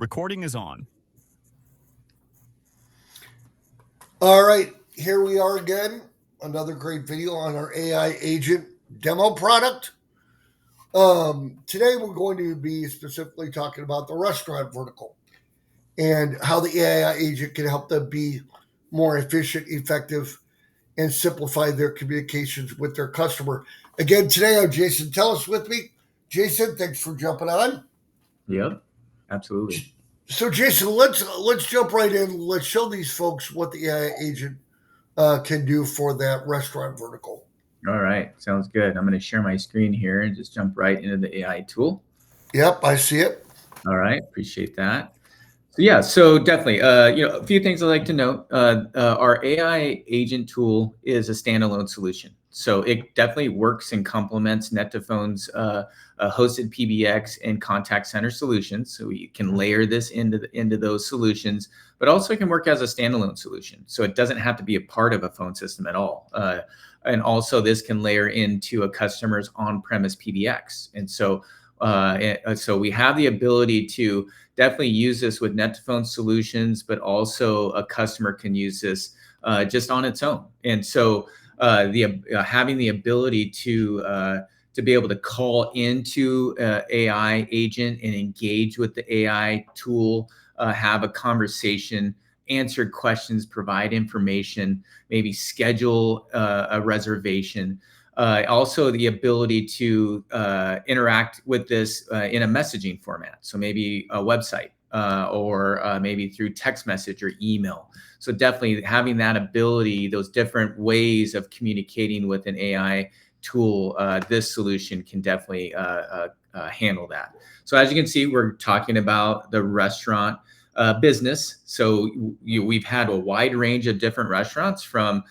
Recording is on. All right, here we are again. Another great video on our AI agent demo product. Today we're going to be specifically talking about the restaurant vertical and how the AI agent can help them be more efficient, effective, and simplify their communications with their customer. Again, today I'm Jason Tellis with me. Jason, thanks for jumping on. Yep, absolutely. So, Jason, let's jump right in. Let's show these folks what the AI agent can do for that restaurant vertical. All right, sounds good. I'm going to share my screen here and just jump right into the AI tool. Yep, I see it. All right, appreciate that. So yeah, so definitely, a few things I'd like to note. Our AI agent tool is a standalone solution. So it definitely works and complements Net2Phone's hosted PBX and contact center solutions. So you can layer this into those solutions, but also it can work as a standalone solution. So it doesn't have to be a part of a phone system at all. And also this can layer into a customer's on-premise PBX. And so we have the ability to definitely use this with Net2Phone solutions, but also a customer can use this just on its own. And so having the ability to be able to call into AI agent and engage with the AI tool, have a conversation, answer questions, provide information, maybe schedule a reservation. Also the ability to interact with this in a messaging format. So maybe a website or maybe through text message or email. So definitely having that ability, those different ways of communicating with an AI tool, this solution can definitely handle that. So as you can see, we're talking about the restaurant business. So we've had a wide range of different restaurants from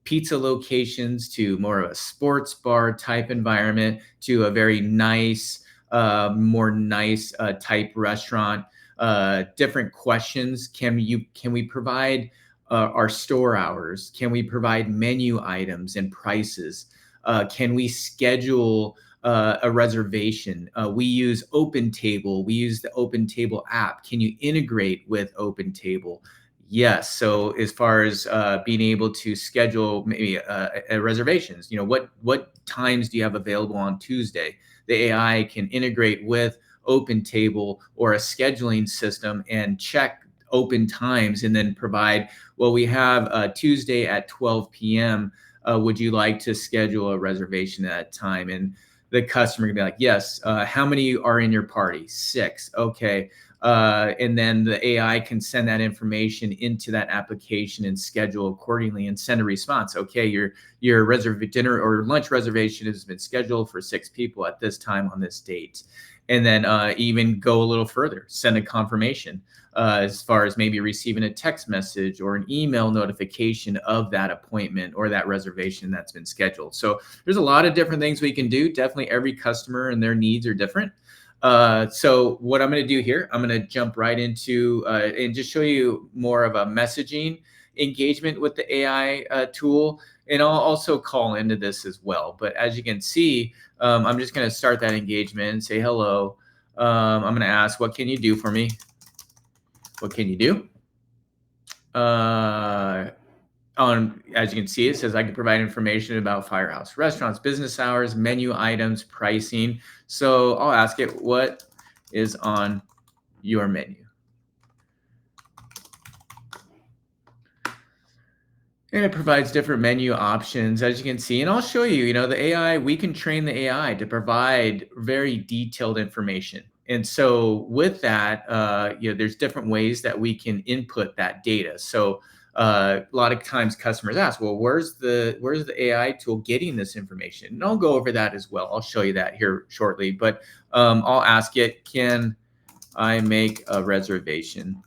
pizza locations to more of a sports bar type environment to a very nice, more nice type restaurant. Different questions. Can we provide our store hours? Can we provide menu items and prices? Can we schedule a reservation? We use OpenTable. We use the OpenTable app. Can you integrate with OpenTable? Yes. So as far as being able to schedule maybe reservations, what times do you have available on Tuesday? The AI can integrate with OpenTable or a scheduling system and check open times and then provide, well, we have Tuesday at 12 p.m. Would you like to schedule a reservation at that time? And the customer can be like, yes. How many are in your party? 6. Okay. And then the AI can send that information into that application and schedule accordingly and send a response. Okay, your dinner or lunch reservation has been scheduled for 6 people at this time on this date. And then even go a little further, send a confirmation as far as maybe receiving a text message or an email notification of that appointment or that reservation that's been scheduled. So there's a lot of different things we can do. Definitely every customer and their needs are different. So what I'm going to do here, I'm going to jump right into and just show you more of a messaging engagement with the AI tool. And I'll also call into this as well. But as you can see, I'm just going to start that engagement and say hello. I'm going to ask, what can you do for me? What can you do? As you can see, it says I can provide information about Firehouse restaurants, business hours, menu items, pricing. So I'll ask it, what is on your menu? And it provides different menu options, as you can see. And I'll show you, the AI, we can train the AI to provide very detailed information. And so with that, there's different ways that we can input that data. So a lot of times customers ask, well, where's the AI tool getting this information? And I'll go over that as well. I'll show you that here shortly. But I'll ask it, can I make a reservation?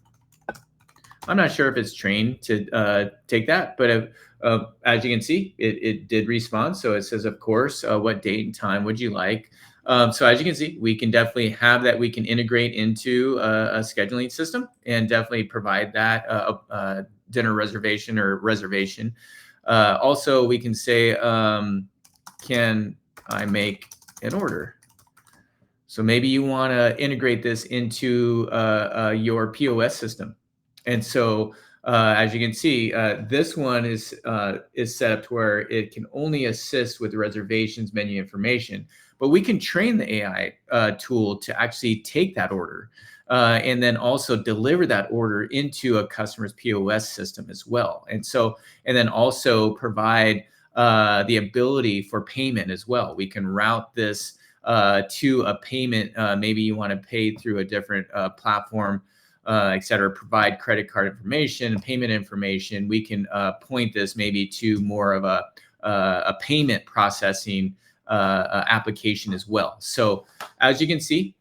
I'm not sure if it's trained to take that, but as you can see, it did respond. So it says, of course, what date and time would you like? So as you can see, we can definitely have that. We can integrate into a scheduling system and definitely provide that dinner reservation or reservation. Also, we can say, can I make an order? So maybe you want to integrate this into your POS system. And so as you can see, this one is set up to where it can only assist with reservations menu information, but we can train the AI tool to actually take that order and then also deliver that order into a customer's POS system as well. And so, and then also provide the ability for payment as well. We can route this to a payment. Maybe you want to pay through a different platform, et cetera, provide credit card information, payment information. We can point this maybe to more of a payment processing application as well. So as you can see,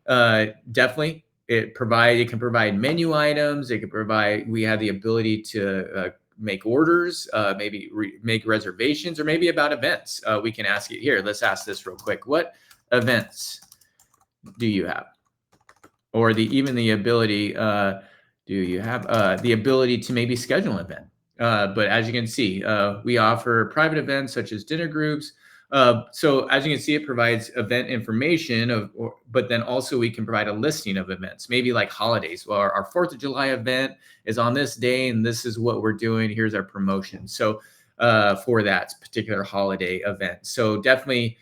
definitely it can provide menu items. It can provide, we have the ability to make orders, maybe make reservations, or maybe about events. We can ask it here. Let's ask this real quick. What events do you have? Or even the ability, do you have the ability to maybe schedule an event? But as you can see, we offer private events such as dinner groups. So as you can see, it provides event information but then also we can provide a listing of events, maybe like holidays. Well, our 4th of July event is on this day and this is what we're doing. Here's our promotion. So for that particular holiday event. So definitely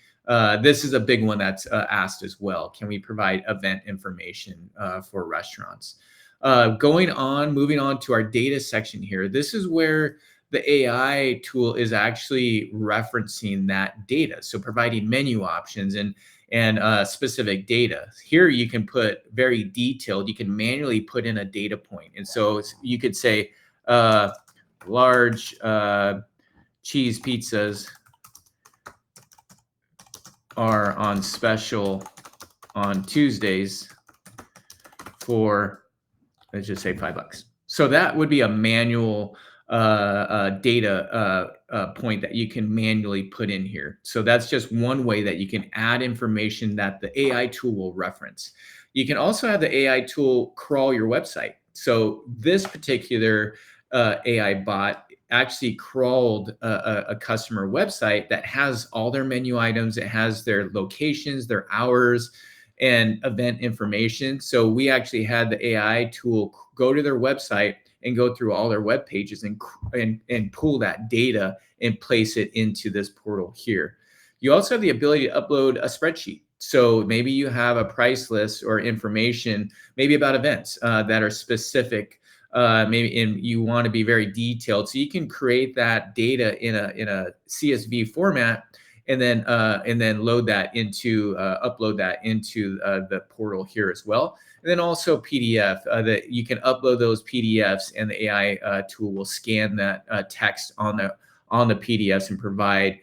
this is a big one that's asked as well. Can we provide event information for restaurants? Moving on to our data section here. This is where the AI tool is actually referencing that data. So providing menu options and specific data. Here you can put very detailed, you can manually put in a data point. And so you could say large cheese pizzas are on special on Tuesdays for, let's just say $5. So that would be a manual data point that you can manually put in here. So that's just one way that you can add information that the AI tool will reference. You can also have the AI tool crawl your website. So this particular AI bot actually crawled a customer website that has all their menu items. It has their locations, their hours, and event information. So we actually had the AI tool go to their website and go through all their web pages and pull that data and place it into this portal here. You also have the ability to upload a spreadsheet. So maybe you have a price list or information, maybe about events that are specific, maybe you want to be very detailed. So you can create that data in a CSV format and then load that into, upload that into the portal here as well. And then also PDF, that you can upload those PDFs and the AI tool will scan that text on the PDFs and provide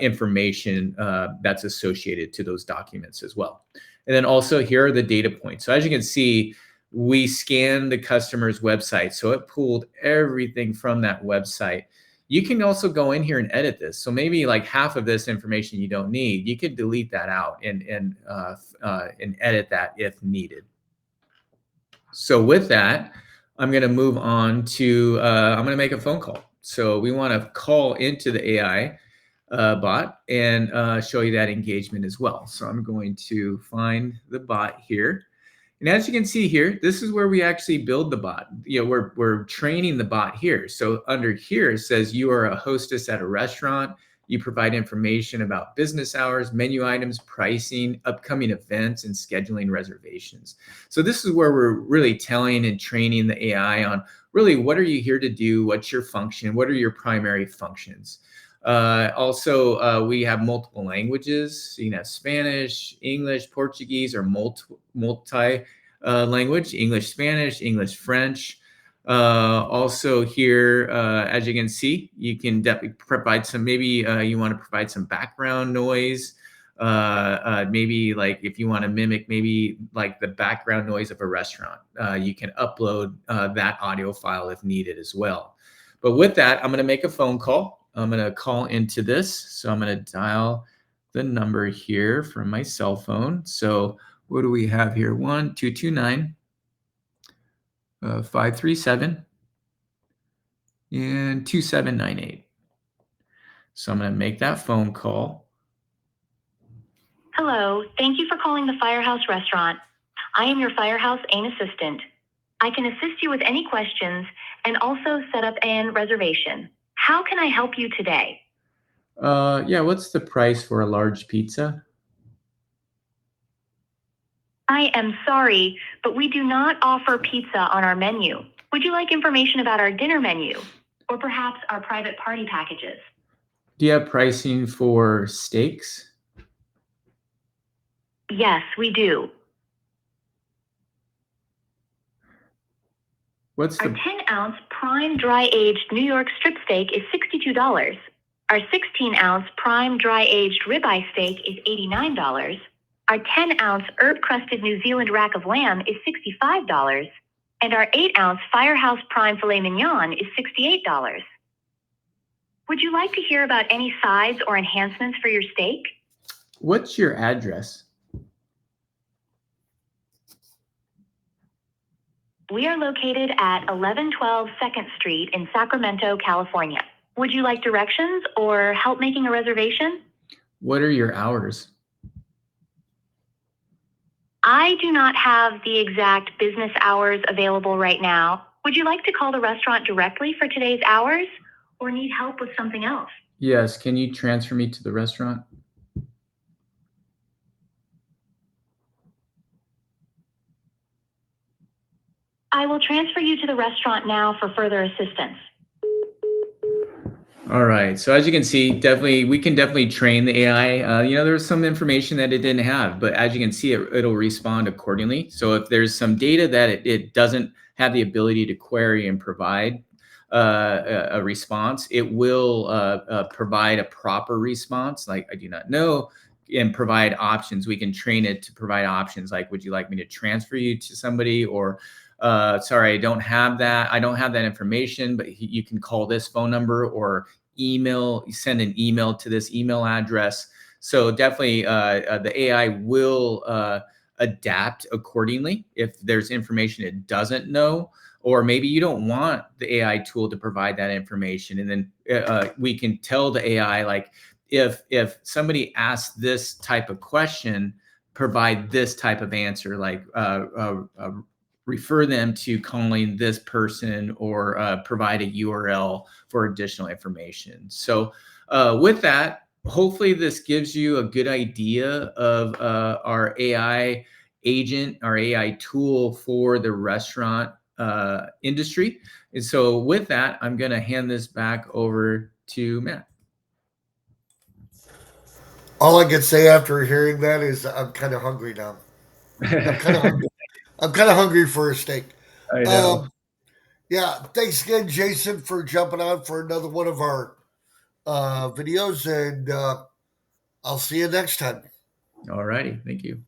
information that's associated to those documents as well. And then also here are the data points. So as you can see, we scanned the customer's website. So it pulled everything from that website. You can also go in here and edit this. So maybe like half of this information you don't need, you could delete that out and edit that if needed. So with that, I'm going to move on to, I'm going to make a phone call. So we want to call into the AI bot and show you that engagement as well. So I'm going to find the bot here. And as you can see here, this is where we actually build the bot. You know, we're training the bot here. So under here, it says you are a hostess at a restaurant. You provide information about business hours, menu items, pricing, upcoming events, and scheduling reservations. So this is where we're really telling and training the AI on really what are you here to do? What's your function? What are your primary functions? Also, we have multiple languages. So you can have Spanish, English, Portuguese, or multi language, English, Spanish, English, French. Also here, as you can see, you can definitely provide some, maybe you want to provide some background noise. Maybe like if you want to mimic maybe like the background noise of a restaurant, you can upload that audio file if needed as well. But with that, I'm going to make a phone call. I'm going to call into this. So I'm going to dial the number here from my cell phone. So what do we have here? 1-229 537 and 2798. So I'm going to make that phone call. Hello, thank you for calling the Firehouse Restaurant. I am your Firehouse AIM assistant. I can assist you with any questions and also set up an reservation. How can I help you today? Yeah, what's the price for a large pizza? I am sorry, but we do not offer pizza on our menu. Would you like information about our dinner menu or perhaps our private party packages? Do you have pricing for steaks? Yes, we do. What's Our the 10-ounce prime dry-aged New York strip steak is $62. Our 16-ounce prime dry-aged ribeye steak is $89. Our 10-ounce herb-crusted New Zealand rack of lamb is $65. And our 8-ounce Firehouse prime filet mignon is $68. Would you like to hear about any sides or enhancements for your steak? what's your address? We are located at 1112 2nd Street in Sacramento, California. Would you like directions or help making a reservation? What are your hours? I do not have the exact business hours available right now. Would you like to call the restaurant directly for today's hours or need help with something else? Yes, can you transfer me to the restaurant? I will transfer you to the restaurant now for further assistance. All right. So as you can see, we can definitely train the AI. There's some information that it didn't have, but as you can see, it'll respond accordingly. So if there's some data that it doesn't have the ability to query and provide a response, it will provide a proper response, like I do not know, and provide options. We can train it to provide options like, would you like me to transfer you to somebody, or sorry, I don't have that. I don't have that information, but you can call this phone number or send an email to this email address. So definitely the AI will adapt accordingly if there's information it doesn't know, or maybe you don't want the AI tool to provide that information. And then we can tell the AI, like, if somebody asks this type of question, provide this type of answer, like refer them to calling this person, or provide a URL for additional information. So with that, hopefully this gives you a good idea of our AI agent, our AI tool for the restaurant industry. And so with that, I'm going to hand this back over to Matt. All I can say after hearing that is I'm kind of hungry now. I'm kind of hungry. I'm kind of hungry for a steak. I know. Um, yeah, thanks again, Jason, for jumping on for another one of our videos, and I'll see you next time. All righty. Thank you.